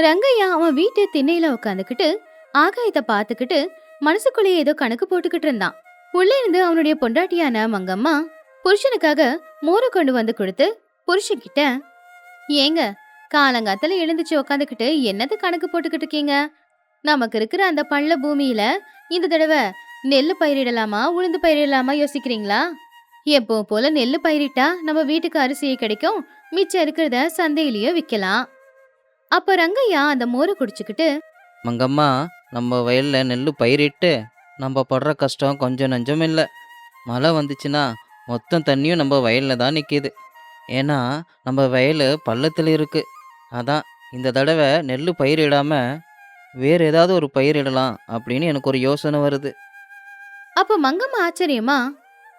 ரங்கையா அவன் வீட்டு திண்ணையில உட்காந்துக்கிட்டு ஆகாயத்தை பார்த்துக்கிட்டு மனசுக்குள்ளேயே ஏதோ கணக்கு போட்டுக்கிட்டு இருந்தான். உள்ளே இருந்து அவனுடைய பொண்டாட்டியான மங்கம்மா புருஷனுக்காக மோரை கொண்டு வந்து கொடுத்து புருஷன்கிட்ட, ஏங்க, காலங்காத்துல எழுந்துச்சு உக்காந்துக்கிட்டு என்னது கணக்கு போட்டுக்கிட்டு இருக்கீங்க? நமக்கு இருக்கிற அந்த பள்ள பூமியில இந்த தடவை நெல்லு பயிரிடலாமா உளுந்து பயிரிடலாமா யோசிக்கிறீங்களா? எப்போ போல நெல்லு பயிரிட்டா நம்ம வீட்டுக்கு அரிசியை கிடைக்கும், மிச்சம் இருக்கிறத சந்தையிலயும் விக்கலாம். அப்ப ரங்கையா அந்த மோரை குடிச்சுக்கிட்டு, மங்கம்மா, நம்ம வயலில் நெல் பயிரிட்டு நம்ம படுற கஷ்டம் கொஞ்சம் நஞ்சம் இல்லை. மழை வந்துச்சுன்னா மொத்தம் தண்ணியும் நம்ம வயலில் தான் நிற்கிது. ஏன்னா நம்ம வயல் பள்ளத்தில் இருக்குது. அதான் இந்த தடவை நெல் பயிரிடாமல் வேறு ஏதாவது ஒரு பயிரிடலாம் அப்படின்னு எனக்கு ஒரு யோசனை வருது. அப்ப மங்கம்மா ஆச்சரியமா,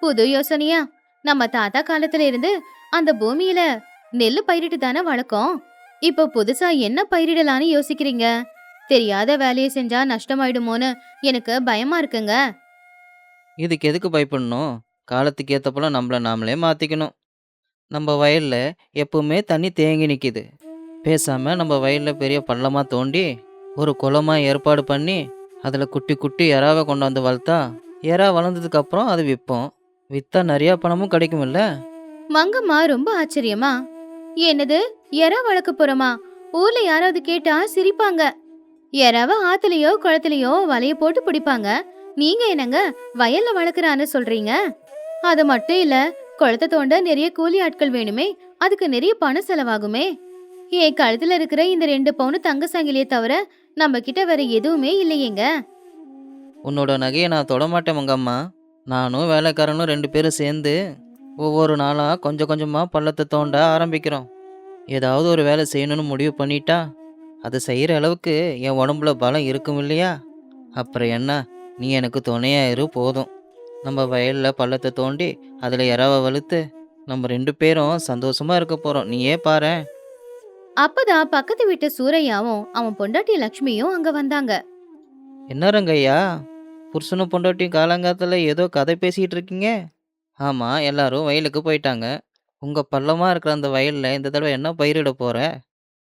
புது யோசனையா? நம்ம தாத்தா காலத்துல இருந்து அந்த பூமியில நெல்லு பயிரிட்டு தானே வழக்கம். இப்ப புதுசா என்ன பயிரிடலான்னு யோசிக்கிறீங்க? தெரியாத வேலையை செஞ்சா நஷ்டமாயிடுமோன்னு எனக்கு பயமா இருக்குங்க. இதுக்கு எதுக்கு பயப்படணும்? காலத்துக்கு ஏற்றப்போல நம்மளை நாமளே மாற்றிக்கணும். நம்ம வயலில் எப்பவுமே தண்ணி தேங்கி நிற்கிது. பேசாமல் நம்ம வயலில் பெரிய பள்ளமாக தோண்டி ஒரு குளமாக ஏற்பாடு பண்ணி அதில் குட்டி குட்டி எறாவை கொண்டாந்து வளர்த்தா, எறா வளர்ந்ததுக்கப்புறம் அது விற்போம். விற்றா நிறையா பணமும் கிடைக்குமில்ல. மங்கம்மா ரொம்ப ஆச்சரியமா, என்னது, எறா வளர்க்க போறோமா? ஊர்ல யாராவது கேட்டா சிரிப்பாங்க. எறாவ ஆத்துலயோ குளத்துலயோ வலைய போட்டு பிடிப்பாங்க. நீங்க என்னங்க வயல்ல வளர்க்கறான்னு சொல்றீங்க? அது மட்டும் இல்ல, குளத்தை தோண்ட நிறைய கூலி ஆட்கள் வேணுமே, அதுக்கு நிறைய பணம் செலவாகுமே. என் கழுத்துல இருக்கிற இந்த 2 பவுன் தங்க சங்கிலியை தவிர நம்ம கிட்ட வேற எதுவுமே இல்லையேங்க. உன்னோட நகையை நான் தொடமாட்டேன் மங்கம்மா. நானும் வேலைக்காரனும் 2 பேரும் சேர்ந்து ஒவ்வொரு நாளாக கொஞ்சம் கொஞ்சமாக பள்ளத்தை தோண்ட ஆரம்பிக்கிறோம். ஏதாவது ஒரு வேலை செய்யணும்னு முடிவு பண்ணிட்டா அதை செய்கிற அளவுக்கு என் உடம்புல பலம் இருக்கும் இல்லையா? அப்புறம் என்ன, நீ எனக்கு துணையாக இரு போதும். நம்ம வயலில் பள்ளத்தை தோண்டி அதில் எறாவை வலுத்து நம்ம 2 பேரும் சந்தோஷமாக இருக்க போகிறோம். நீயே பாரேன். அப்பதான் பக்கத்து வீட்டு சூரையாவும் அவன் பொண்டாட்டி லக்ஷ்மியும் அங்க வந்தாங்க. என்ன ரங்கையா, புருஷனும் பொண்டாட்டியும் காலங்காத்தில் ஏதோ கதை பேசிகிட்டு இருக்கீங்க? ஆமாம், எல்லாரும் வயலுக்கு போயிட்டாங்க. உங்கள் பள்ளமாக இருக்கிற அந்த வயலில் இந்த தடவை என்ன பயிரிட போகிற?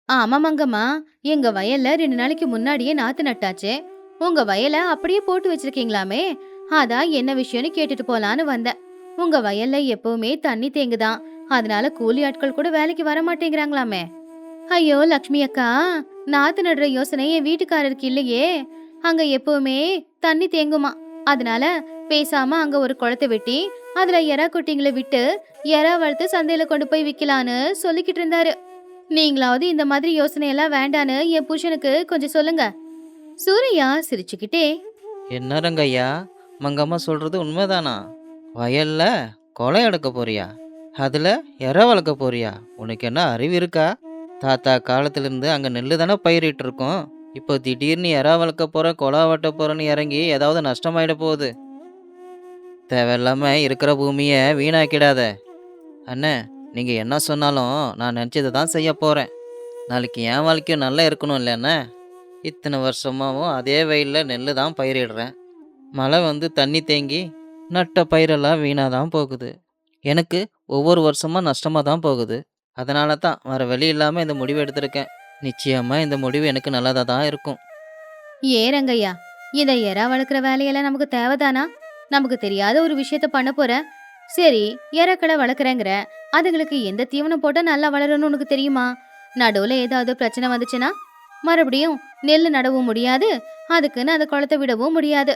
ஆமா மங்கம்மா, எங்க வயல்ல 2 நாளைக்கு முன்னாடியே நாத்து நட்டாச்சே. உங்க வயல அப்படியே போட்டு வச்சிருக்கீங்களாமே, அதான் என்ன விஷயம்னு கேட்டுட்டு போலான்னு வந்தேன். உங்க வயல்ல எப்பவுமே தண்ணி தேங்குதான், அதனால கூலி ஆட்கள் கூட வேலைக்கு வர மாட்டேங்கிறாங்களாமே. ஐயோ லக்ஷ்மி அக்கா, நாத்து நடுற யோசனை என் வீட்டுக்காரருக்கு இல்லையே. அங்க எப்பவுமே தண்ணி தேங்குமா, அதனால பேசாம அங்க ஒரு குளத்தை வெட்டி அதுல எறா குட்டிங்களை விட்டு எறா வளர்த்து சந்தையில கொண்டு போய் விக்கலான்னு சொல்லிக்கிட்டு இருந்தாரு. நீங்களாவது இந்த மாதிரி யோசனையெல்லாம் வேண்டான்னு என் புருஷனுக்கு கொஞ்சம் சொல்லுங்க. சூரையா சிரிச்சுக்கிட்டே, என்ன ரங்கையா, மங்கம்மா சொல்கிறது உண்மைதானா? வயலில் கொலை எடுக்க போறியா? அதில் எற வளர்க்க போறியா? உனக்கு என்ன அறிவு இருக்கா? தாத்தா காலத்திலேருந்து அங்கே நெல் தானே பயிரிட்டு இருக்கோம். இப்போ திடீர்னு எறா வளர்க்க போகிற கொலா வெட்ட போகிறேன்னு இறங்கி ஏதாவது நஷ்டமாயிட போகுது. தேவையில்லாமல் இருக்கிற பூமியை வீணாக்கிடாத. அண்ணே, நீங்கள் என்ன சொன்னாலும் நான் நினச்சதை தான் செய்ய போகிறேன். நாளைக்கு என் வாழ்க்கையும் நல்லா இருக்கணும் இல்லைண்ணே? இத்தனை வருஷமாகவும் அதே வயலில் நெல் தான் பயிரிடுறேன். மழை வந்து தண்ணி தேங்கி நட்ட பயிரெல்லாம் வீணாக தான் போகுது. எனக்கு ஒவ்வொரு வருஷமாக நஷ்டமாக தான் போகுது. அதனால தான் வேறு வழி இல்லாமல் இந்த முடிவு எடுத்திருக்கேன். நிச்சயமாக இந்த முடிவு எனக்கு நல்லதாக தான் இருக்கும். ஏறங்கய்யா, இந்த எறா வளர்க்குற வேலையெல்லாம் நமக்கு தேவைதானா? நமக்கு தெரியாத ஒரு விஷயத்த பண்ண போற. சரி, எறாக்களை வளர்க்குறேங்கிற, அதுங்களுக்கு எந்த தீவனம் போட்டா நல்லா வளரும்னு உனக்கு தெரியுமா? நடுவுல ஏதாவது பிரச்சனை வந்துச்சுன்னா மறுபடியும் நெல் நடவும் முடியாது, அதுக்குன்னு அந்த குளத்தை விடவும் முடியாது.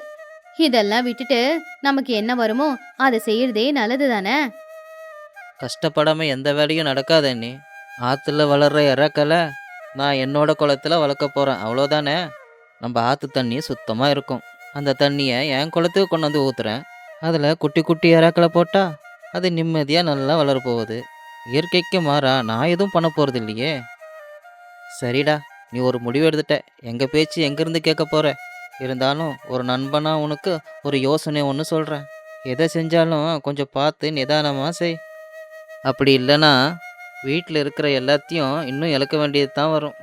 இதெல்லாம் விட்டுட்டு நமக்கு என்ன வருமோ அதை செய்யறதே நல்லது தானே. கஷ்டப்படாமல் எந்த வேலையும் நடக்காத நீ. ஆற்றுல வளர்கிற இறக்கலை நான் என்னோட குளத்துல வளர்க்க போகிறேன், அவ்வளோதானே? நம்ம ஆற்று தண்ணி சுத்தமாக இருக்கும். அந்த தண்ணியை என் குளத்துக்கு கொண்டு வந்து ஊற்றுறேன். அதில் குட்டி குட்டி இறாக்களை போட்டால் அது நிம்மதியாக நல்லா வளரப்போகுது. இயற்கைக்கு மாறா நான் எதுவும் பண்ண போகிறது இல்லையே. சரிடா, நீ ஒரு முடிவு எடுத்துட்ட. எங்கள் பேச்சு எங்கேருந்து கேட்க போகிற? இருந்தாலும் ஒரு நண்பனாக உனக்கு ஒரு யோசனை ஒன்று சொல்கிறேன். எதை செஞ்சாலும் கொஞ்சம் பார்த்து நிதானமாக செய். அப்படி இல்லைன்னா வீட்டில் இருக்கிற எல்லாத்தையும் இன்னும் இழக்க வேண்டியது தான் வரும்.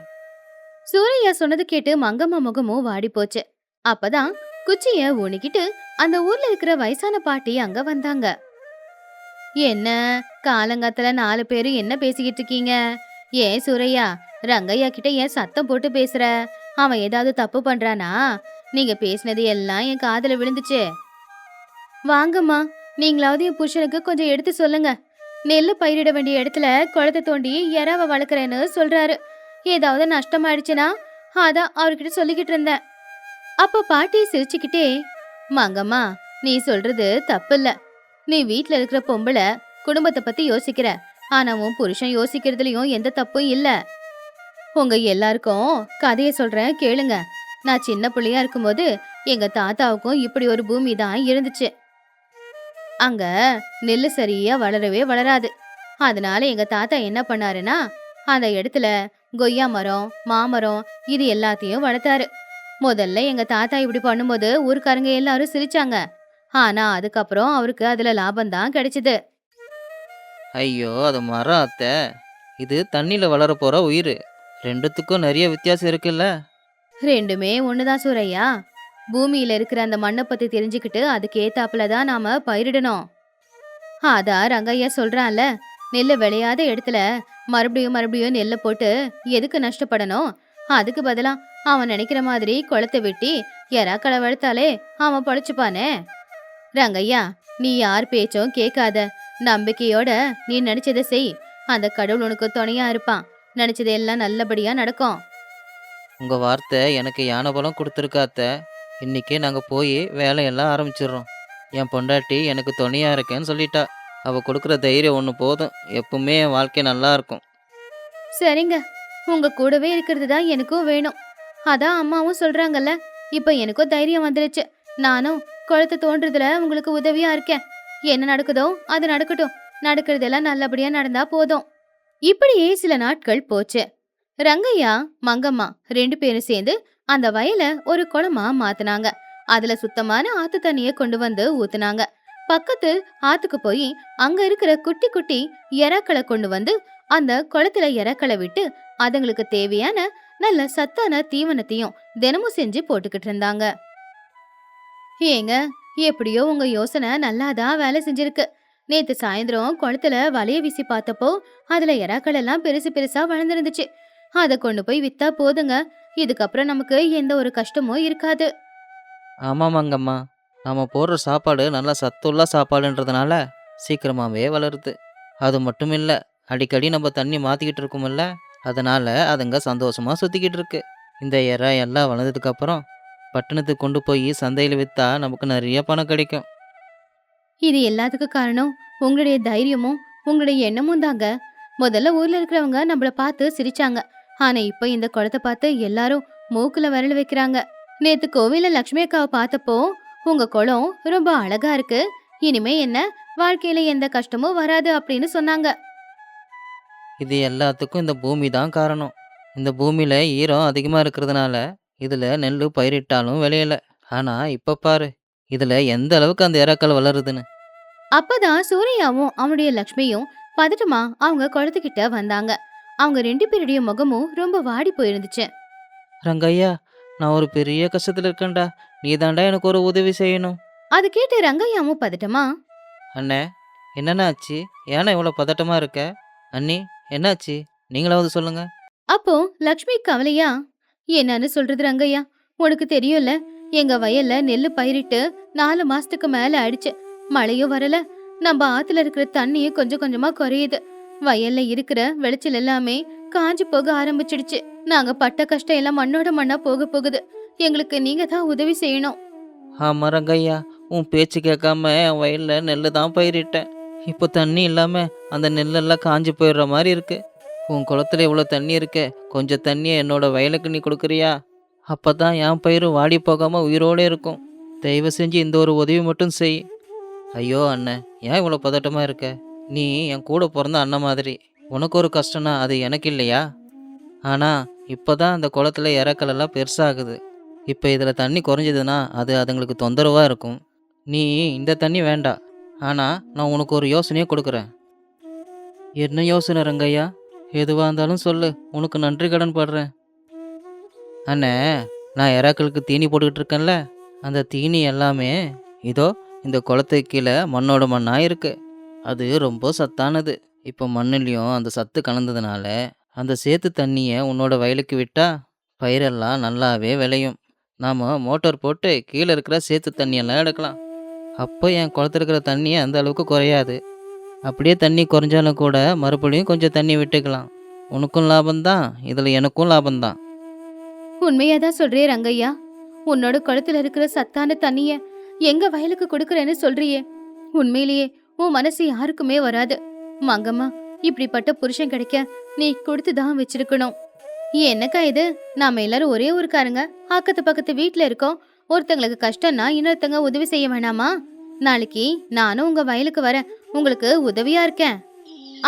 சூரையா சொன்னது கேட்டு மங்கம்மா முகமும் வாடி போச்சு. அப்பதான் குச்சிய ஊனிக்கிட்டு அந்த ஊர்ல இருக்கிற வயசான பாட்டி அங்க வந்தாங்க. என்ன, காலங்காத்துல 4 பேரு என்ன பேசிக்கிட்டு இருக்கீங்க? ஏன் சூரையா, ரங்கையா கிட்ட ஏன் சத்தம் போட்டு பேசுற? அவன் ஏதாவது தப்பு பண்றானா? நீங்க பேசினது எல்லாம் என் காதுல விழுந்துச்சு. வாங்கம்மா, நீங்களாவது என் புருஷனுக்கு கொஞ்சம் எடுத்து சொல்லுங்க. நெல்லு பயிரிட வேண்டிய இடத்துல குளத்தை தோண்டி எறாவ வளர்க்குறேன்னு சொல்றாரு. ஏதாவது நஷ்டமாயிடுச்சுன்னா அதான் அவர்கிட்ட சொல்லிக்கிட்டு இருந்தேன். அப்ப பாட்டி சிரிச்சுக்கிட்டே, மங்கம்மா, நீ சொல்றது தப்பில்ல. நீ வீட்ல இருக்கிற பொம்பளை, குடும்பத்தை பத்தி யோசிக்கிற. ஆனா உன் புருஷன் யோசிக்கிறதுலயும் எந்த தப்பும் இல்ல. உங்க எல்லாருக்கும் கதைய சொல்றேன் கேளுங்க. நான் சின்ன பிள்ளையா இருக்கும்போது எங்க தாத்தாவுக்கும் இப்படி ஒரு பூமி தான் இருந்துச்சு. அங்க நெல்லு சரியா வளரவே வளராது. அதனால எங்க தாத்தா என்ன பண்ணாருன்னா, அந்த இடத்துல கொய்யா மரம், மாமரம் இது எல்லாத்தையும் வளர்த்தாரு. முதல்ல எங்க தாத்தா இப்படி பண்ணும்போது ஊர்க்காரங்க எல்லாரும் சிரிச்சாங்க. ஆனா அதுக்கப்புறம் அவருக்கு அதுல லாபம் தான் கிடைச்சது. ஐயோ! அது மரம் அத்தை. இது தண்ணியில வளரப் போற உயிர். 2த்துக்கும் நிறைய வித்தியாசம் இருக்குல்ல? ரெண்டுமே ஒண்ணுதான் சூரையா. பூமியில இருக்கிற அந்த மண்ணை பத்தி தெரிஞ்சுக்கிட்டு அதுக்கு ஏத்தாப்புல தான் நாம பயிரிடணும். அதான் ரங்கையா சொல்றான்ல, நெல்லு விளையாத இடத்துல மறுபடியும் மறுபடியும் நெல்லை போட்டு எதுக்கு நஷ்டப்படணும்? அதுக்கு பதிலா அவன் நினைக்கிற மாதிரி குளத்தை வெட்டி எறாக்களை வளர்த்தாலே அவன் பொழைச்சுப்பானே. ரங்கையா, நீ யார் பேச்சும் கேட்காத. நம்பிக்கையோட நீ நினைச்சதை செய். அந்த கடவுள் உனக்கு துணையா இருப்பான். நினைச்சது எல்லாம் நல்லபடியா நடக்கும். உங்க வார்த்தை எனக்கு யானை பலம் குடுத்துருக்கு அத்தை. இன்னைக்கே நாங்க போய் வேலையெல்லாம் ஆரம்பிச்சிடுறோம். என் பொண்டாட்டி எனக்கு துணையா இருக்கேன்னு சொல்லிட்டா. அவ கொடுக்குற தைரியம் ஒன்று போதும். எப்பவுமே என் வாழ்க்கை நல்லா இருக்கும். சரிங்க, உங்க கூடவே இருக்கிறது தான் எனக்கும் வேணும். அதான் அம்மாவும் சொல்றாங்கல்ல. இப்ப எனக்கும் தைரியம் வந்துருச்சு. நானும் குளத்தை தோன்றதுல உங்களுக்கு உதவியா இருக்கேன். என்ன நடக்குதோ அது நடக்கட்டும். நடக்கிறதெல்லாம் நல்லபடியா நடந்தா போதும். இப்படியே சில நாட்கள் போச்சு. ரங்கையா, மங்கம்மா 2 பேரும் சேர்ந்து அந்த வயலை ஒரு குளமா மாத்துனாங்க. அதுல சுத்தமான ஆத்து தண்ணிய கொண்டு வந்து ஊத்துனாங்க. பக்கத்து ஆத்துக்கு போய் அங்க இருக்கிற குட்டி குட்டி எறாக்களை கொண்டு வந்து அந்த குளத்துல எறாக்களை விட்டு அதுங்களுக்கு தேவையான நல்ல சத்தான தீவனத்தையும் தினமும் செஞ்சு போட்டுக்கிட்டு இருந்தாங்க. ஏங்க, எப்படியோ உங்க யோசனை நல்லாதான் வேலை செஞ்சிருக்கு. நேத்து சாயந்தரம் குளத்துல வலைய வீசி பார்த்தப்போ அதுல எறாக்கள் எல்லாம் பெருசு பெருசா வளர்ந்துருந்துச்சு. அத கொண்டு போய் வித்தா போதுங்க. இதுக்கப்புறம் நமக்கு எந்த ஒரு கஷ்டமும் இருக்காது. ஆமாமாங்கம்மா. நாம போடுற சாப்பாடு நல்லா சத்துள்ள சாப்பாடுன்றதுனால சீக்கிரமாவே வளருது. அது மட்டும் இல்ல, அடிக்கடி நம்ம தண்ணி மாத்திக்கிட்டு இருக்கோம்ல, அதனால அதுங்க சந்தோஷமா சுத்திக்கிட்டு இருக்கு. இந்த எறா எல்லாம் வளர்ந்ததுக்கு அப்புறம் பட்டணத்துக்கு கொண்டு போய் சந்தையில் வித்தா நமக்கு நிறைய பணம் கிடைக்கும். இது எல்லாத்துக்கும் காரணம் உங்களுடைய தைரியமும் உங்களுடைய எண்ணமும் தாங்க. முதல்ல ஊர்ல இருக்கிறவங்க நம்மள பார்த்து சிரிச்சாங்க. ஆனா இப்ப இந்த குளத்தை பார்த்து எல்லாரும் மூக்குல விரல் வைக்கிறாங்க. நேத்து கோவில்ல லட்சுமி அக்காவை பார்த்தப்போ உங்க குளம் ரொம்ப அழகா இருக்கு. இனிமே என்ன வாழ்க்கையில எந்த கஷ்டமும் வராது அப்படின்னு சொன்னாங்க. இது எல்லாத்துக்கும் இந்த பூமி தான் காரணம். இந்த பூமியில ஈரம் அதிகமா இருக்கிறதுனால இதுல நெல் பயிரிட்டாலும் விளையல. ஆனா இப்ப பாரு, இதுல எந்த அளவுக்கு அந்த எறாக்கள் வளருதுன்னு. அப்பதான் சூர்யாவும் அவனுடைய லக்ஷ்மியும் பதட்டமா அவங்க குளத்துக்கிட்ட வந்தாங்க. அவங்க 2 பேருடைய முகமும் ரொம்ப வாடி போயிருந்துச்சு. ரங்கையா, நான் ஒரு பெரிய கஷ்டத்துல இருக்கேன்டா. நீ தாண்டா எனக்கு ஒரு உதவி செய்யணும். அது கேட்டு ரங்கையாவும் பதட்டமா, அண்ணே, என்னண்ணா ஆச்சு? ஏன்னா இவ்வளோ பதட்டமா இருக்க? அண்ணி, என்னாச்சு? நீங்களாவது சொல்லுங்க. அப்போ லக்ஷ்மி கவலையா, என்னன்னு சொல்றது ரங்கையா, உனக்கு தெரியும்ல, எங்க வயல்ல நெல்லு பயிரிட்டு 4 மாசத்துக்கு மேல ஆயிடுச்சு. மழையும் வரல. நம்ம ஆத்துல இருக்கிற தண்ணியும் கொஞ்சம் கொஞ்சமா குறையுது. வயல்ல இருக்கிற விளைச்சல் எல்லாமே காஞ்சு போக ஆரம்பிச்சிடுச்சு. நாங்க பட்ட கஷ்டம் எல்லாம் மண்ணோட மண்ணா போக போகுது. எங்களுக்கு நீங்க தான் உதவி செய்யணும். ஆமா ரங்கையா, உன் பேச்சு கேட்காம என் வயல்ல நெல்லு தான் பயிரிட்டேன். இப்போ தண்ணி இல்லாம அந்த நெல்லெல்லாம் காஞ்சு போயிடுற மாதிரி இருக்கு. உன் குளத்துல இவ்வளோ தண்ணி இருக்கே, கொஞ்சம் தண்ணியை என்னோட வயலுக்கு நீ கொடுக்குறியா? அப்பதான் என் பயிர் வாடி போகாம உயிரோட இருக்கும். தயவு செஞ்சு இந்த ஒரு உதவி மட்டும் செய். ஐயோ அண்ணன், ஏன் இவ்வளோ பதட்டமா இருக்க? நீ என் கூட பிறந்த அண்ணன் மாதிரி. உனக்கு ஒரு கஷ்டம்னா அது எனக்கு இல்லையா? ஆனா இப்பதான் அந்த குளத்துல இறக்கல் எல்லாம் பெருசாகுது. இப்போ இதில் தண்ணி குறைஞ்சதுன்னா அது அதுங்களுக்கு தொந்தரவாக இருக்கும். நீ இந்த தண்ணி வேண்டாம். ஆனால் நான் உனக்கு ஒரு யோசனையை கொடுக்குறேன். என்ன யோசனை ரங்கையா? எதுவாக இருந்தாலும் சொல்லு, உனக்கு நன்றி கடன் படுறேன். அண்ணே, நான் இறாக்களுக்கு தீனி போட்டுக்கிட்டு இருக்கேன்ல, அந்த தீனி எல்லாமே இதோ இந்த குளத்துக்கு கீழே மண்ணோட மண்ணாக இருக்கு. அது ரொம்ப சத்தானது. இப்போ மண்ணுலேயும் அந்த சத்து கலந்ததுனால அந்த சேத்து தண்ணியை உன்னோட வயலுக்கு விட்டா பயிரெல்லாம் நல்லாவே விளையும். நாம் மோட்டார் போட்டு கீழே இருக்கிற சேத்து தண்ணியெல்லாம் எடுக்கலாம். அப்போ என் குளத்துல இருக்கிற தண்ணி அந்த அளவுக்கு குறையாது. அப்படியே தண்ணி குறைஞ்சாலும் கூட மறுபடியும் கொஞ்சம் தண்ணி விட்டுக்கலாம். உனக்கும் லாபம்தான், இதில் எனக்கும் லாபம்தான். உண்மையாதான் சொல்றியே ரங்கையா. உன்னோட குளத்துல இருக்கிற சத்தான தண்ணிய எங்க வயலுக்கு கொடுக்கறேன்னு சொல்றியே. உண்மையிலேயே உன் மனசு யாருக்குமே வராது. மங்கம்மா, இப்படிப்பட்ட புருஷன் கிடைக்க நீ கொடுத்துதான் வச்சிருக்கணும். என்னக்கா இது? நாம எல்லாரும் ஒரே ஊருக்காரங்க, அக்கத்து பக்கத்து வீட்டுல இருக்கோம். ஒருத்தங்களுக்கு கஷ்டம்னா இன்னொருத்தங்க உதவி செய்ய வேணாமா? நாளைக்கு நானும் உங்க வயலுக்கு வரேன், உங்களுக்கு உதவியா இருக்கேன்.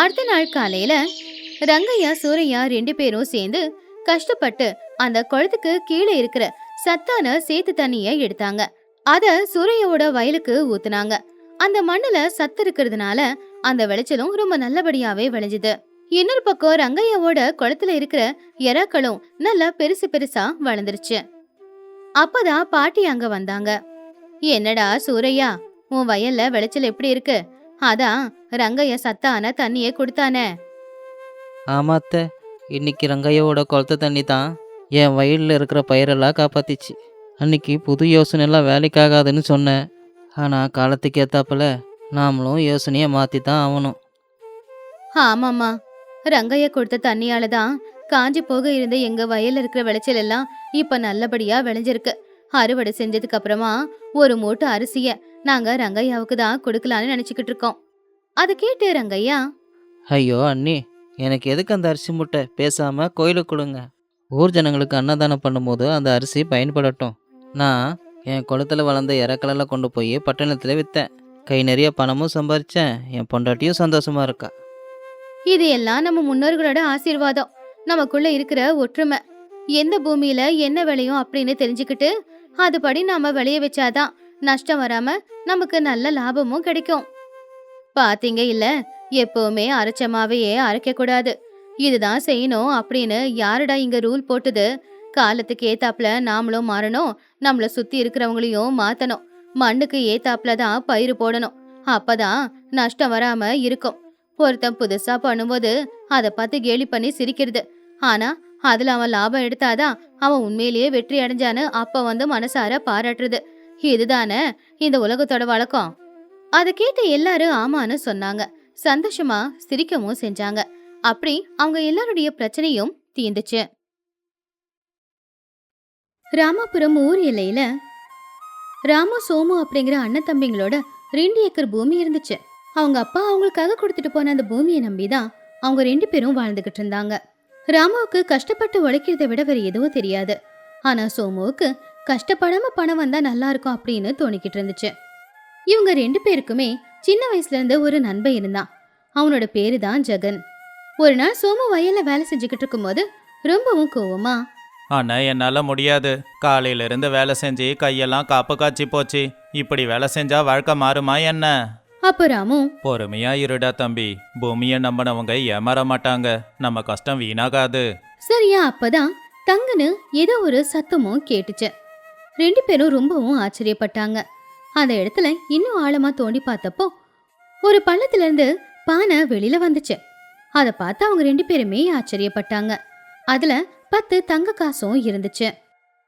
அடுத்த நாள் காலையில ரங்கையா சூரையா 2 பேரும் சேர்ந்து கஷ்டப்பட்டு அந்த குளத்துக்கு கீழே இருக்கிற சத்தான சேத்து தண்ணிய எடுத்தாங்க. அத சூரையோட வயலுக்கு ஊத்துனாங்க. அந்த மண்ணுல சத்து இருக்கிறதுனால அந்த விளைச்சலும் ரொம்ப நல்லபடியாவே விளைஞ்சுது. இன்னொரு பக்கம் ரங்கையாவோட குளத்துல இருக்கிற எறாக்களும் நல்லா பெருசு பெருசா வளர்ந்துருச்சு. அப்பதான் பாட்டி அங்க வந்தாங்க. என்னடா சூரையா, உன் வயல்ல விளைச்சல் எப்படி இருக்கு? அதான் ரங்கையா சத்தான தண்ணிய கொடுத்தானே. ஆமாத்த, இன்னைக்கு ரங்கையோட குளத்து தண்ணி தான் என் வயலில் இருக்கிற பயிரெல்லாம் காப்பாத்திச்சு. அன்னைக்கு புது யோசனைலாம் வேலைக்காகாதுன்னு சொன்னேன். ஆனால் காலத்துக்கு ஏத்தாப்புல நாமளும் யோசனையை மாற்றி தான் ஆகணும். ஆமாம்மா, ரங்கையா கொடுத்த தண்ணியால தான் காஞ்சி போக இருந்த எங்க வயல்ல இருக்கிற விளைச்சல் எல்லாம் இப்ப நல்லபடியா விளைஞ்சிருக்கு. அறுவடை செஞ்சதுக்கு அப்புறமா ஒரு மூட்டை அரிசிய நாங்க ரங்கையாவுக்கு தான் கொடுக்கலான்னு நினைச்சுக்கிட்டு இருக்கோம். அதை கேட்டு ரங்கையா, ஐயோ அண்ணி, எனக்கு எதுக்கு அந்த அரிசி மூட்டை? பேசாமல் கோயிலுக்கு கொடுங்க. ஊர் ஜனங்களுக்கு அன்னதானம் பண்ணும்போது அந்த அரிசி பயன்படட்டும். நான் என் குளத்துல வளர்ந்த இறக்கலெல்லாம் கொண்டு போய் பட்டணத்தில் விற்றேன். கை நிறைய பணமும் சம்பாதிச்சேன். என் பொண்டாட்டியும் சந்தோஷமா இருக்கா. இது எல்லாம் நம்ம முன்னோர்களோட ஆசீர்வாதம், நமக்குள்ள இருக்கிற ஒற்றுமை. எந்த பூமியில என்ன விளையும் அப்படின்னு தெரிஞ்சுக்கிட்டு அதுபடி நாம விளைய வச்சாதான் நஷ்டம் வராம நமக்கு நல்ல லாபமும் கிடைக்கும். பாத்தீங்க இல்ல, எப்பவுமே அரைச்சமாவையே அரைக்க கூடாது, இதுதான் செய்யணும் அப்படின்னு யாருடா இங்க ரூல் போட்டுது? காலத்துக்கு ஏத்தாப்புல நாமளும் மாறணும், நம்மள சுத்தி இருக்கிறவங்களையும் மாத்தணும். மண்ணுக்கு ஏத்தாப்புல தான் பயிர் போடணும், அப்பதான் நஷ்டம் வராம இருக்கும். ஒருத்தன் புதுசா பண்ணும்போது அதை பார்த்து கேலி பண்ணி சிரிக்கிறது, ஆனா அதுல அவன் லாபம் எடுத்தாதான் அவன் உண்மையிலேயே வெற்றி அடைஞ்சான்னு அப்ப வந்து மனசார பாராட்டுறது. இதுதானே இந்த உலகத்தோட வழக்கம். அதை கேட்ட எல்லாரும் ஆமான்னு சொன்னாங்க. சந்தோஷமா சிரிக்கவும் செஞ்சாங்க. அப்படி அவங்க எல்லாருடைய பிரச்சனையும் தீர்ந்துச்சு. ராமாபுரம் ஊர் எல்லையில ராமு சோமு அப்படிங்கிற அண்ணன் தம்பிங்களோட 2 ஏக்கர் பூமி இருந்துச்சு. அவங்க அப்பா அவங்களுக்காக கொடுத்துட்டு போன அந்த பூமியை நம்பிதான் அவங்க 2 பேரும் வாழ்ந்துகிட்டு இருந்தாங்க. ராமாவுக்கு கஷ்டப்பட்டு உழைக்கிறதை விட வேற எதுவும் தெரியாது. ஆனா சோமுவுக்கு கஷ்டப்படாம பணம் வந்தா நல்லா இருக்கும் அப்படின்னு தோணிக்கிட்டு இருந்துச்சு. இவங்க 2 பேருக்குமே சின்ன வயசுல இருந்து ஒரு நண்பன் இருந்தான். அவனோட பேரு தான் ஜெகன். ஒரு நாள் சோமு வயல்ல வேலை செஞ்சுக்கிட்டு இருக்கும்போது ரொம்பவும் கோவமா, அண்ணா என்னால் முடியாது. காலையிலிருந்து வேலை செஞ்சு கையெல்லாம் காப்பு காய்ச்சி போச்சு. இப்படி வேலை செஞ்சா வாழ்க்கை மாறுமா என்ன? அப்ப ராமு, பொறுமையா இருடா தம்பி, பூமியை நம்பினவங்க ஏமாற மாட்டாங்க, நம்ம கஷ்டம் வீணாகாது. சரியா அப்பதான் தங்குன்னு ஏதோ ஒரு சத்தமும் கேட்டுச்சு. 2 பேரும் ரொம்பவும் ஆச்சரியப்பட்டாங்க. அந்த இடத்துல இன்னும் ஆழமா தோண்டி பார்த்தப்போ ஒரு பள்ளத்துல இருந்து பானை வெளியில வந்துச்சு. அதை பார்த்து அவங்க 2 பேருமே ஆச்சரியப்பட்டாங்க. அதுல 10 தங்க காசும் இருந்துச்சு.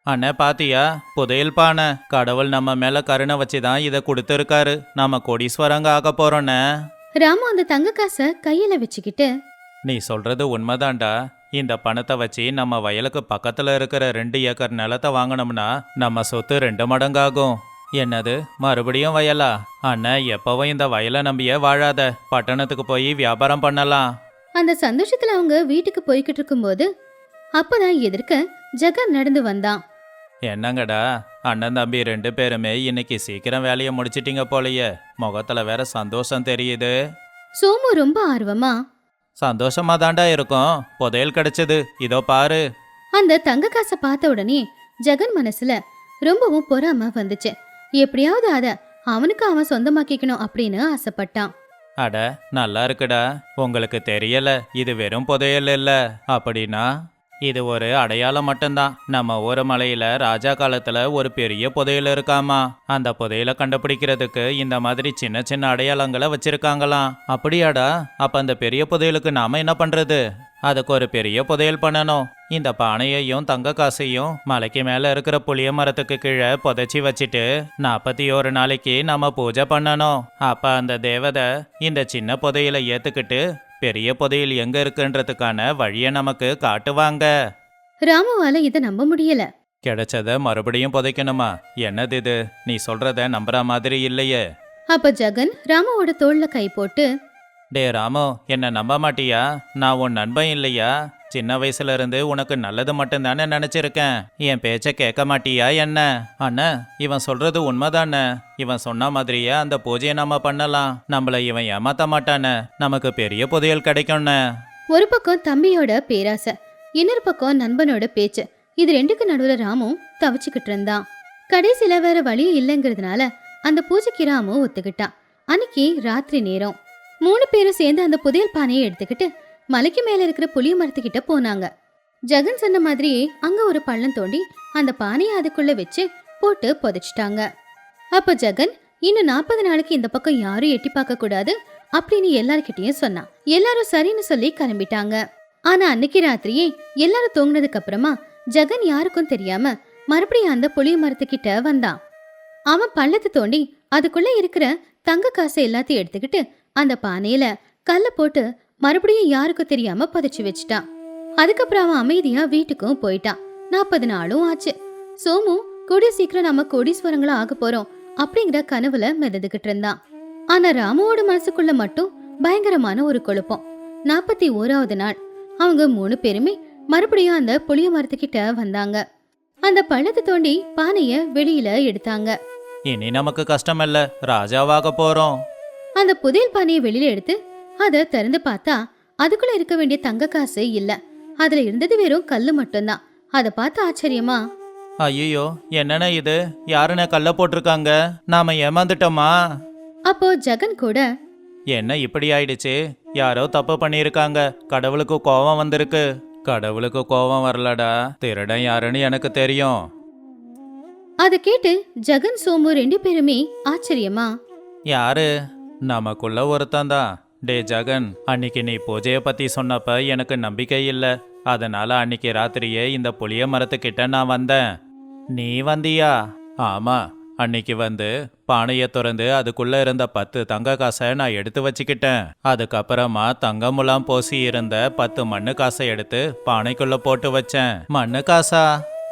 அண்ணே பாத்தியா, புதையல் பானை. கடவுள் நம்ம மேல கருணை வச்சுதான் இதை கொடுத்துருக்காரு. நாம கோடீஸ்வரங்க ஆக போறோண்ணே. ராமு அந்த தங்க காசை கையில வச்சுக்கிட்டு, நீ சொல்றது உண்மைதான்டா. இந்த பணத்தை வச்சு நம்ம வயலுக்கு பக்கத்துல இருக்கிற 2 ஏக்கர் நிலத்தை வாங்கினோம்னா நம்ம சொத்து 2 மடங்காகும். என்னது, மறுபடியும் வயலா? அண்ணன் எப்பவும் இந்த வயலை நம்பியே வாழாத, பட்டணத்துக்கு போய் வியாபாரம் பண்ணலாம். அந்த சந்தோஷத்துல அவங்க வீட்டுக்கு போய்கிட்டு இருக்கும்போது அப்பதான் எதிர்க்க ஜெகன் நடந்து வந்தான். என்னங்கடா, அண்ணன் தம்பி 2 பேருமே இன்னைக்கு சீக்கிரம் வேலையை முடிச்சிட்டீங்க போலயே. முகத்துல வேற சந்தோஷம் தெரியுது. சோமு ரொம்ப ஆர்வமா, சந்தோஷமா தாண்டா இருக்கும், புதையல் கிடைச்சது, இதோ பாரு. அந்த தங்க காசை பார்த்த உடனே ஜெகன் மனசுல ரொம்பவும் பொறாம வந்துச்சு. எப்படியாவது அத அவனுக்கு அவன் சொந்தமாக்கிக்கணும் அப்படின்னு ஆசைப்பட்டான். அட நல்லா இருக்குடா. உங்களுக்கு தெரியல, இது வெறும் புதையல் இல்ல. அப்படின்னா இது ஒரு அடையாளம் மட்டும்தான். நம்ம ஊர் மலையில ராஜா காலத்துல ஒரு பெரிய புதையல் இருக்காமா. அந்த புதையலை கண்டுபிடிக்கிறதுக்கு இந்த மாதிரி சின்ன சின்ன அடையாளங்களை வச்சிருக்காங்களாம். அப்படியாடா? அப்ப அந்த பெரிய புதையலுக்கு நாம என்ன பண்றது? அதுக்கு ஒரு பெரிய புதையல் பண்ணணும். இந்த பானையையும் தங்க காசையும் மலைக்கு மேல இருக்கிற புளிய மரத்துக்கு கீழே புதைச்சி வச்சுட்டு 41 நாளைக்கு நம்ம பூஜை பண்ணணும். அப்ப அந்த தேவதை இந்த சின்ன புதையலை ஏத்துக்கிட்டு பெரிய புதையல் எங்க இருக்குன்றதுக்கான வழியை நமக்கு காட்டுவாங்க. ராமுவால இதை நம்ப முடியல. கிடைச்சத மறுபடியும் புதைக்கணுமா? என்னது இது? நீ சொல்றத நம்புற மாதிரி இல்லையே. அப்ப ஜெகன் ராமுவோட தோள்ல கை போட்டு, டே ராமு, என்ன நம்ப மாட்டியா? நான் உன் நண்பன் இல்லையா? சின்ன வயசுல இருந்து உனக்கு நல்லது மட்டும்தானே நினைச்சிருக்கேன். என் பேச்ச கேட்க மாட்டியா என்ன? அண்ணா, இவன் சொல்றது உண்மைதானே. இவன் சொன்ன மாதிரியே அந்த பூஜையை நம்ம பண்ணலாம். நம்மள இவன் ஏமாத்த மாட்டானே. நமக்கு பெரிய புதையல் கிடைக்கும்னு. ஒரு பக்கம் தம்பியோட பேராசை, இன்னொரு பக்கம் நண்பனோட பேச்சு, இது ரெண்டுக்கு நடுவுல ராமு தவிச்சுக்கிட்டு இருந்தான். கடைசியில வேற வழி இல்லைங்கிறதுனால அந்த பூஜைக்கு ராமு ஒத்துக்கிட்டான். அன்னைக்கு ராத்திரி நேரம் 3 பேரும் சேர்ந்து அந்த புதையல் பானையை எடுத்துக்கிட்டு மலைக்கு மேல இருக்கிற புளிய மரத்துக்கிட்ட போனாங்க. ஜெகன் சொன்ன மாதிரியே அங்க ஒரு பள்ளம் தோண்டி அந்த பானையை அதுக்குள்ள வச்சு போட்டு புதைச்சிட்டாங்க. அப்ப ஜெகன் இன்னும் 40 நாளைக்கு இந்த பக்கம் யாரும் எட்டி பார்க்க கூடாது அப்படின்னு எல்லார்கிட்டயும் சொன்னான். எல்லாரும் சரின்னு சொல்லி கிளம்பிட்டாங்க. ஆனா அன்னைக்கு ராத்திரியே எல்லாரும் தூங்கினதுக்கு அப்புறமா ஜெகன் யாருக்கும் தெரியாம மறுபடியும் அந்த புளிய மரத்துக்கிட்ட வந்தான். அவன் பள்ளத்தை தோண்டி அதுக்குள்ள இருக்கிற தங்க காசை எல்லாத்தையும் எடுத்துக்கிட்டு அந்த பானையில கல்ல போட்டு மறுபடியும் யாருக்கும் தெரியாம புதைச்சு வச்சுட்டான். அதுக்கப்புறம் அவன் அமைதியா வீட்டுக்கும் போயிட்டான். 40 நாளும் ஆச்சு. சோமு கூடிய சீக்கிரம் நம்ம கோடீஸ்வரங்களா ஆக போறோம் அப்படிங்கிற கனவுல மிதந்துகிட்டு இருந்தான். ஆனா ராமுவோட மனசுக்குள்ள மட்டும் பயங்கரமான ஒரு குழப்பம். 41வது நாள் அவங்க 3 பேருமே மறுபடியும் அந்த புளிய மரத்துக்கிட்ட வந்தாங்க. அந்த பள்ளத்தை தோண்டி பானைய வெளியில எடுத்தாங்க. இனி நமக்கு கஷ்டம் இல்ல, ராஜாவாக போறோம். அந்த புதையல் பானையை வெளியில எடுத்து அதை திறந்து பார்த்தா அதுக்குள்ள இருக்க வேண்டிய தங்க காசு இல்ல. அதுல இருந்தது வெறும் கல்லு மட்டும்தான். அதை பார்த்து ஆச்சரியமா, ஐயோ, என்னென்ன இது? யாருன்னு கல்ல போட்டிருக்காங்க? நாம ஏமாந்துட்டோமா? அப்போ ஜெகன் கூட, என்ன இப்படி ஆயிடுச்சு? யாரோ தப்பு பண்ணியிருக்காங்க. கடவுளுக்கு கோபம் வந்திருக்கு. கடவுளுக்கு கோபம் வரலடா, திருடன் யாருன்னு எனக்கு தெரியும். அதை கேட்டு ஜெகன் சோமு 2 பேருமே ஆச்சரியமா, யாரு? நமக்குள்ள ஒருத்தந்தான். டே ஜெகன், அன்னைக்கு நீ பூஜைய பத்தி சொன்னப்ப எனக்கு நம்பிக்கை இல்ல. அதனால அன்னைக்கு ராத்திரியே இந்த புளிய மரத்துக்கிட்ட நான் வந்தேன். நீ வந்தியா? ஆமா, அன்னைக்கு வந்து பானையை திறந்து அதுக்குள்ள இருந்த 10 தங்க காசை நான் எடுத்து வச்சுக்கிட்டேன். அதுக்கப்புறமா தங்கமுலாம் பூசி இருந்த 10 மண்ணு காசை எடுத்து பானைக்குள்ள போட்டு வச்சேன். மண்ணு காசா?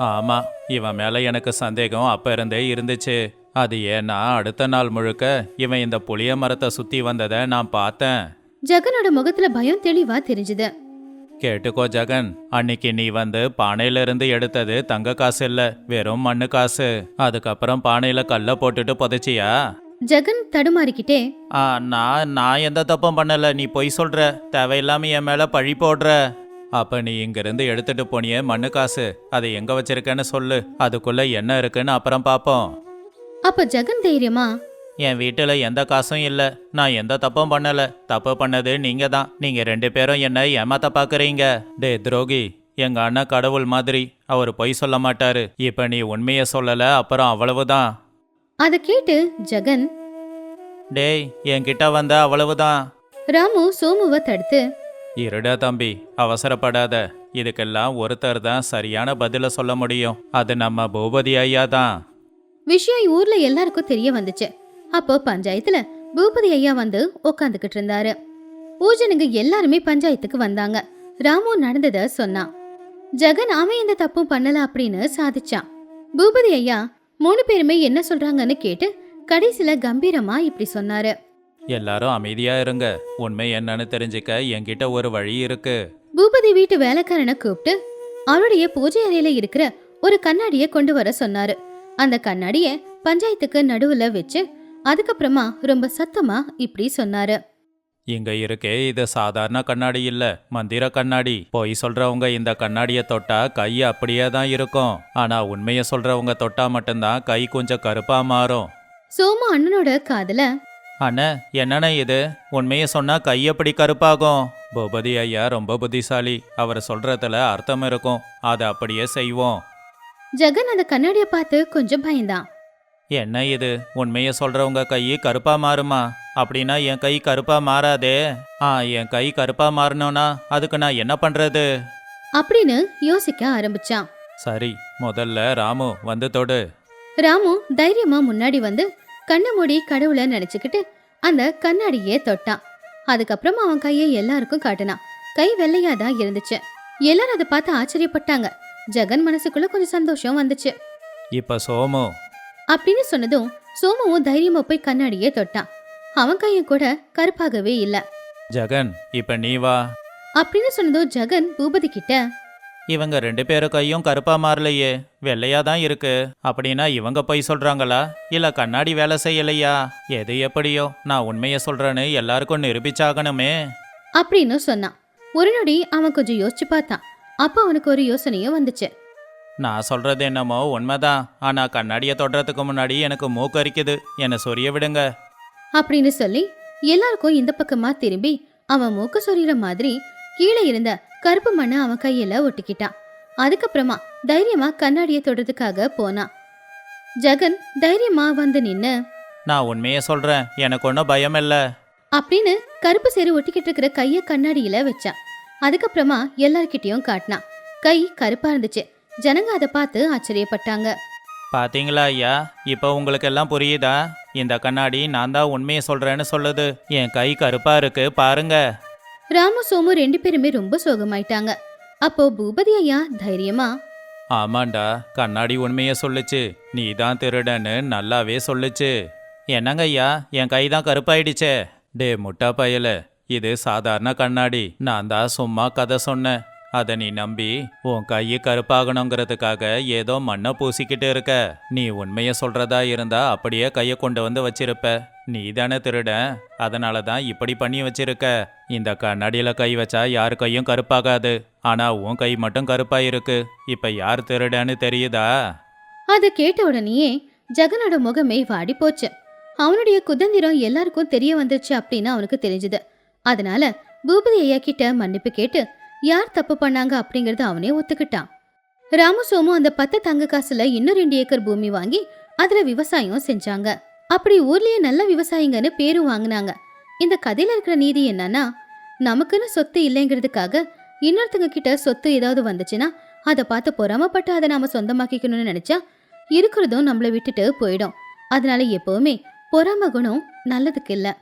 ஆமா, இவன் மேல எனக்கு சந்தேகம் அப்ப இருந்தே இருந்துச்சு. அது ஏன்னா அடுத்த நாள் முழுக்க இவன் இந்த புளிய மரத்தை சுத்தி வந்ததை நான் பார்த்தேன். ஜெகனோட முகத்துல பயம் தெளிவா தெரிஞ்சுது. கேட்டுக்கோ ஜெகன், அன்னைக்கு நீ வந்து பானையில இருந்து எடுத்தது தங்க காசு இல்ல, வெறும் மண்ணு காசு. அதுக்கப்புறம் பானையில கல்ல போட்டுட்டு புதைச்சியா? ஜெகன் தடுமாறிக்கிட்டே, நான் எந்த தப்பும் பண்ணல. நீ பொய் சொல்ற. தேவையில்லாம என் மேல பழி போடுற. அப்ப நீ இங்கிருந்து எடுத்துட்டு போனியே மண்ணு காசு, அதை எங்க வச்சிருக்கேன்னு சொல்லு. அதுக்குள்ள என்ன இருக்குன்னு அப்புறம் பாப்போம். அப்ப ஜெகன் தைரியமா, என் வீட்டுல எந்த காசும் இல்ல. நான் எந்த தப்பும் பண்ணல. தப்பு பண்ணது நீங்க தான். நீங்க 2 பேரும் என்ன ஏமாத்த பாக்குறீங்க. டே துரோகி, எங்க அண்ணன் கடவுள் மாதிரி. அவர் பொய் சொல்ல மாட்டாரு. இப்ப நீ உண்மைய சொல்லல, அப்புறம் அவ்வளவுதான். அதை கேட்டு ஜெகன், டேய், என்கிட்ட வந்த அவ்வளவுதான். ராமு சோமுவை தடுத்து, இருடா தம்பி, அவசரப்படாத. இதுக்கெல்லாம் ஒருத்தர் தான் சரியான பதில சொல்ல முடியும். அது நம்ம பூபதி ஐயா தான். விஷயம் ஊர்ல எல்லாருக்கும் தெரிய வந்துச்சு. அப்போ பஞ்சாயத்துல பூபதி ஐயா வந்து உக்காந்துக்கிட்டு இருந்தாரு. ஊஜனுங்க எல்லாருமே பஞ்சாயத்துக்கு வந்தாங்க. ராமு நடந்தத சொன்னான். ஜெகன் அவன் எந்த தப்பும் பண்ணல அப்படின்னு சாதிச்சான். பூபதி ஐயா 3 பேருமே என்ன சொல்றாங்கன்னு கேட்டு கடைசியில கம்பீரமா இப்படி சொன்னாரு. எல்லாரும் அமைதியா இருங்க. உண்மை என்னன்னு தெரிஞ்சுக்க என்கிட்ட ஒரு வழி இருக்கு. பூபதி வீட்டு வேலைக்காரனை கூப்பிட்டு அவருடைய பூஜை அறையில இருக்கிற ஒரு கண்ணாடிய கொண்டு வர சொன்னாரு. அந்த கண்ணாடிய பஞ்சாயத்துக்கு நடுவுல வச்சு அதுக்கப்புறமா ரொம்ப சத்தமா இப்படி சொன்னாரு. இங்க இருக்கே, இது சாதாரண கண்ணாடி இல்ல, மந்திர கண்ணாடி. பொய் சொல்றவங்க இந்த கண்ணாடிய தொட்டா கை அப்படியே தான் இருக்கும். ஆனா உண்மைய சொல்றவங்க தொட்டா மட்டும்தான் கை கொஞ்சம் கருப்பா மாறும். சோமு அண்ணனோட காதுல, அண்ணா, என்னண்ணா இது? உண்மைய சொன்னா கை எப்படி கருப்பாகும்? பூபதி ஐயா ரொம்ப புத்திசாலி. அவர் சொல்றதுல அர்த்தம் இருக்கும். அதை அப்படியே செய்வோம். ஜெகன் அந்த கண்ணாடிய பார்த்து கொஞ்சம் பயந்தான். என்ன இது? உண்மைய சொல்றவங்க கை கருப்பா மாறுமா? அப்படின்னா என் கை கருப்பா மாறாதே. என் கை கருப்பா மாறணும்னா அதுக்கு நான் என்ன பண்றது? அப்படின்னு யோசிக்க ஆரம்பிச்சான். சரி, முதல்ல ராமு வந்து தொடு. ராமு தைரியமா முன்னாடி வந்து கண்ணை மூடி கடவுளை நினைச்சுக்கிட்டு அந்த கண்ணாடியே தொட்டான். அதுக்கப்புறமா அவன் கையை எல்லாருக்கும் காட்டினான். கை வெள்ளையாதான் இருந்துச்சு. எல்லாரும் அதை பார்த்து ஆச்சரியப்பட்டாங்க. ஜெகன் மனசுக்குள்ள கொஞ்சம் சந்தோஷம் வந்துச்சு. இப்ப சோமு. அப்படின்னு சொன்னதும் சோமுவும் தைரியமா போய் கண்ணாடியே தொட்டான். அவன் கையும் கூட கருப்பாகவே இல்ல. ஜெகன், இப்ப நீ வா. அப்படின்னு சொன்னதும் ஜெகன் பூபதி கிட்ட, இவங்க 2 பேரு கையும் கருப்பா மாறலையே, வெள்ளையா தான் இருக்கு. அப்படின்னா இவங்க பொய் சொல்றாங்களா இல்ல கண்ணாடி வேலை செய்யலையா? எது எப்படியோ நான் உண்மைய சொல்றேன்னு எல்லாருக்கும் நிரூபிச்சாகணுமே. அப்படின்னு சொன்னான். ஒரு நொடி அவன் கொஞ்சம் யோசிச்சு பார்த்தான். அப்ப அவனுக்கு ஒரு யோசனையும் வந்துச்சு. நான் சொல்றது என்னமோ உண்மைதான். ஆனா கண்ணாடியை தொடுறதுக்கு முன்னாடி எனக்கு மூக்கு அரிக்குது, என்னை சொரிய விடுங்க. அப்படின்னு சொல்லி எல்லாருக்கும் இந்த பக்கமா திரும்பி அவன் மூக்கு சொறிகிற மாதிரி கீழே இருந்த கருப்பு மண்ணை அவன் கையில ஒட்டிக்கிட்டான். அதுக்கப்புறமா தைரியமா கண்ணாடியை தொடுறதுக்காக போனான். ஜெகன் தைரியமா வந்து நின்னு, நான் உண்மைய சொல்றேன், எனக்கு ஒன்றும் பயம் இல்ல. அப்படின்னு கருப்பு சேரு ஒட்டிக்கிட்டு இருக்கிற கைய கண்ணாடியில வச்சான். அதுக்கப்புறமா எல்லார்கிட்டயும் காட்டினான். கை கருப்பா இருந்துச்சு. ஜனங்க அதை பார்த்து ஆச்சரியப்பட்டாங்க. பாத்தீங்களா ஐயா, இப்போ உங்களுக்கு எல்லாம் புரியுதா? இந்த கண்ணாடி நான் தான் உண்மையை சொல்றேன்னு சொல்லுது. என் கை கருப்பா இருக்கு பாருங்க. ராமு சோமு 2 பேருமே ரொம்ப சோகமாயிட்டாங்க. அப்போ பூபதி ஐயா தைரியமா, ஆமாண்டா, கண்ணாடி உண்மையை சொல்லுச்சு, நீ தான் திருடன்னு நல்லாவே சொல்லுச்சு. என்னங்க ஐயா, என் கை தான் கருப்பாயிடுச்சே. டே முட்டா பயல, இது சாதாரண கண்ணாடி. நான் தான் சும்மா கதை சொன்னேன். அதை நீ நம்பி உன் கையை கருப்பாகணுங்கிறதுக்காக ஏதோ மண்ணை பூசிக்கிட்டு இருக்க. நீ உண்மையை சொல்றதா இருந்தா அப்படியே கையை கொண்டு வந்து வச்சிருப்ப. நீ தானே திருடன், அதனால தான் இப்படி பண்ணி வச்சிருக்க. இந்த கண்ணாடியில கை வச்சா யார் கையும் கருப்பாகாது. ஆனா உன் கை மட்டும் கருப்பாயிருக்கு. இப்ப யார் திருடன்னு தெரியுதா? அதை கேட்ட உடனேயே ஜெகனோட முகமே வாடி போச்சு. அவனுடைய குதந்திரம் எல்லாருக்கும் தெரிய வந்துருச்சு அப்படின்னு அவனுக்கு தெரிஞ்சது. அதனால பூபதி ஐயா கிட்ட மன்னிப்பு கேட்டு யார் தப்பு பண்ணாங்க அப்படிங்கறத அவனே ஒத்துக்கிட்டான். ராமு சோமு அந்த 10 தங்க காசுல இன்னும் 2 ஏக்கர் பூமி வாங்கி அதுல விவசாயம் செஞ்சாங்க. அப்படி ஊர்லயே நல்ல விவசாயிங்கன்னு பேரும் வாங்கினாங்க. இந்த கதையில இருக்கிற நீதி என்னன்னா, நமக்குன்னு சொத்து இல்லைங்கிறதுக்காக இன்னொருத்தங்க கிட்ட சொத்து ஏதாவது வந்துச்சுன்னா அதை பார்த்து பொறாமப்பட்டு அதை நாம சொந்தமாக்கிக்கணும்னு நினைச்சா இருக்கிறதும் நம்மளை விட்டுட்டு போயிடும். அதனால எப்பவுமே பொறாம குணம் நல்லதுக்கு இல்லை.